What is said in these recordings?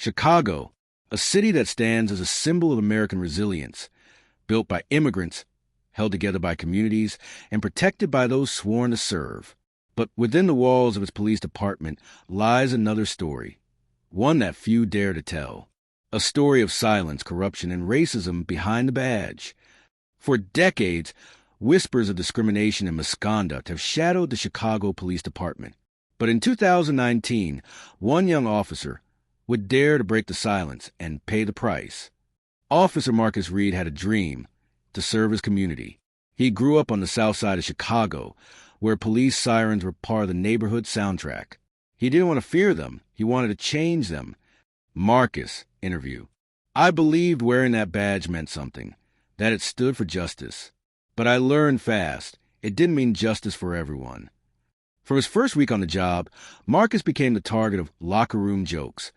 Chicago, a city that stands as a symbol of American resilience, built by immigrants, held together by communities, and protected by those sworn to serve. But within the walls of its police department lies another story, one that few dare to tell. A story of silence, corruption, and racism behind the badge. For decades, whispers of discrimination and misconduct have shadowed the Chicago Police Department. But in 2019, one young officer would dare to break the silence and pay the price. Officer Marcus Reed had a dream to serve his community. He grew up on the south side of Chicago, where police sirens were part of the neighborhood soundtrack. He didn't want to fear them. He wanted to change them. Marcus, interview. I believed wearing that badge meant something, that it stood for justice. But I learned fast, it didn't mean justice for everyone. For his first week on the job, Marcus became the target of locker room jokes,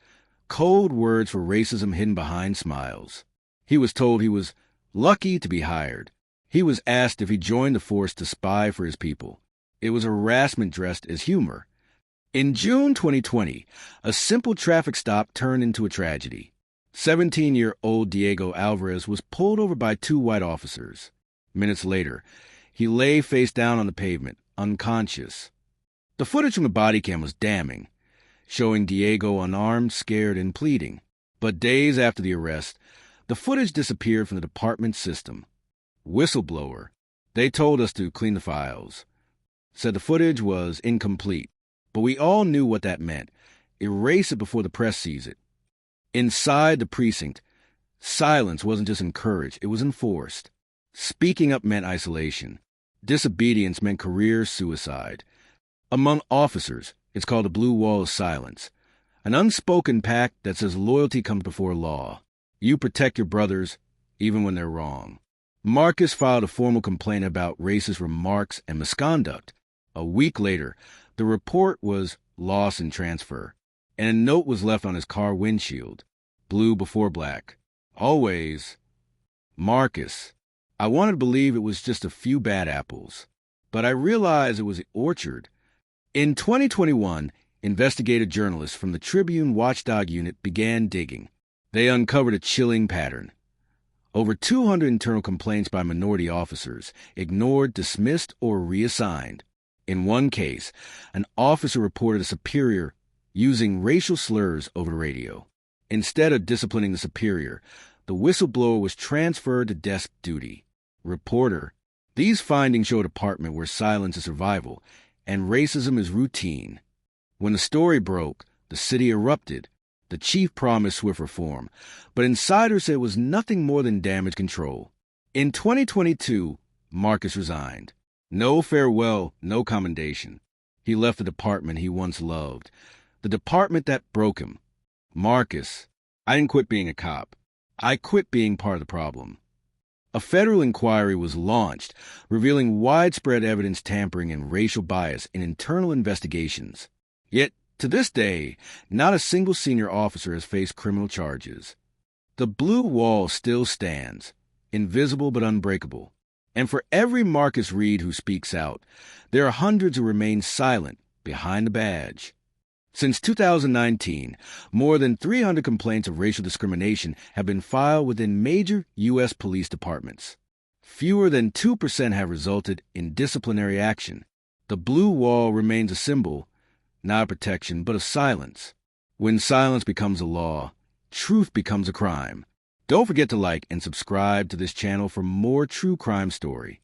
code words for racism hidden behind smiles. He was told he was lucky to be hired. He was asked if he joined the force to spy for his people. It was harassment dressed as humor. In June 2020, a simple traffic stop turned into a tragedy. 17-year-old Diego Alvarez was pulled over by two white officers. Minutes later, he lay face down on the pavement, unconscious. The footage from the body cam was damning, showing Diego unarmed, scared, and pleading. But days after the arrest, the footage disappeared from the department's system. Whistleblower. They told us to clean the files. Said the footage was incomplete. But we all knew what that meant. Erase it before the press sees it. Inside the precinct, silence wasn't just encouraged, it was enforced. Speaking up meant isolation. Disobedience meant career suicide. Among officers, it's called the blue wall of silence, an unspoken pact that says loyalty comes before law. You protect your brothers, even when they're wrong. Marcus filed a formal complaint about racist remarks and misconduct. A week later, the report was loss and transfer, and a note was left on his car windshield, blue before black. Always, Marcus. I wanted to believe it was just a few bad apples, but I realized it was the orchard. In 2021, investigative journalists from the Tribune Watchdog Unit began digging. They uncovered a chilling pattern. Over 200 internal complaints by minority officers, ignored, dismissed, or reassigned. In one case, an officer reported a superior using racial slurs over the radio. Instead of disciplining the superior, the whistleblower was transferred to desk duty. Reporter. These findings show a department where silence is survival and racism is routine. When the story broke, the city erupted. The chief promised swift reform, but insiders said it was nothing more than damage control. In 2022, Marcus resigned. No farewell, no commendation. He left the department he once loved, the department that broke him. Marcus, I didn't quit being a cop. I quit being part of the problem. A federal inquiry was launched, revealing widespread evidence tampering and racial bias in internal investigations. Yet, to this day, not a single senior officer has faced criminal charges. The blue wall still stands, invisible but unbreakable. And for every Marcus Reed who speaks out, there are hundreds who remain silent behind the badge. Since 2019, more than 300 complaints of racial discrimination have been filed within major U.S. police departments. Fewer than 2% have resulted in disciplinary action. The blue wall remains a symbol, not a protection, but of silence. When silence becomes a law, truth becomes a crime. Don't forget to like and subscribe to this channel for more true crime story.